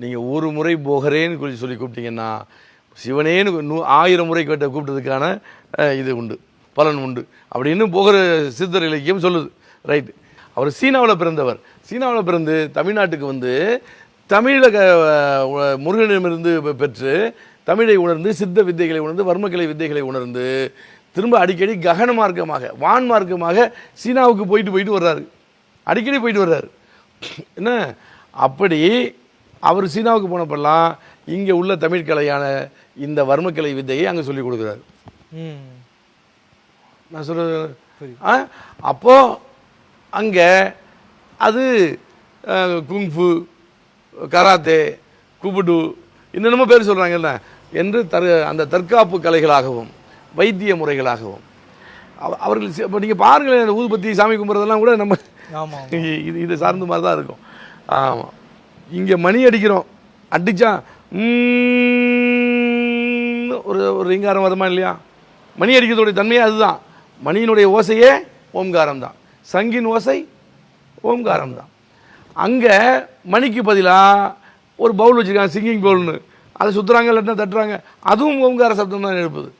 நீங்கள் ஒரு முறை போகிறேன்னு சொல்லி கூப்பிட்டீங்கன்னா சிவனேன்னு 1000 முறை கேட்ட கூப்பிட்டதுக்கான இது உண்டு, பலன் உண்டு அப்படின்னு போகிற சித்தர் இலக்கியம் சொல்லுது. ரைட்டு. அவர் சீனாவில் பிறந்தவர். சீனாவில் பிறந்து தமிழ்நாட்டுக்கு வந்து தமிழக முருகனிடமிருந்து பெற்று தமிழை உணர்ந்து சித்த வித்தைகளை உணர்ந்து வர்மக்கலை வித்தைகளை உணர்ந்து திரும்ப அடிக்கடி ககன மார்க்கமாக வான் மார்க்கமாக சீனாவுக்கு போயிட்டு வர்றாரு. அடிக்கடி போயிட்டு வர்றாரு. என்ன அப்படி அவர் சீனாவுக்கு போனப்பெல்லாம் இங்கே உள்ள தமிழ் கலையான இந்த வர்மக்கலை வித்தையை அங்கே சொல்லிக் கொடுக்குறாரு. நான் சொல்றது அப்போ அங்கே அது குங்ஃபு, கராத்தே, குபுடு என்னென்னமோ பேர் சொல்கிறாங்கல்ல என்று அந்த தற்காப்பு கலைகளாகவும் வைத்திய முறைகளாகவும் அவர்கள் இப்போ நீங்கள் பாருங்களேன், ஊதுபத்தி சாமி கும்பிட்றதெல்லாம் கூட நம்ம இது சார்ந்த மாதிரி தான் இருக்கும். ஆமாம். இங்கே மணி அடிக்கிறோம், அடித்தா ஒரு ரீங்காரம் வருமா இல்லையா? மணி அடிக்கிறதுடைய தன்மையே அதுதான். மணியினுடைய ஓசையே ஓம்காரம் தான், சங்கின் ஓசை ஓம்காரம் தான். அங்கே மணிக்கு பதிலாக ஒரு பவுல் வச்சுருக்காங்க, சிங்கிங் பவுல்னு, அதை சுற்றுறாங்க, இல்லாட்டினா தட்டுறாங்க, அதுவும் ஓம்கார சப்தம் தான் எழுப்புது.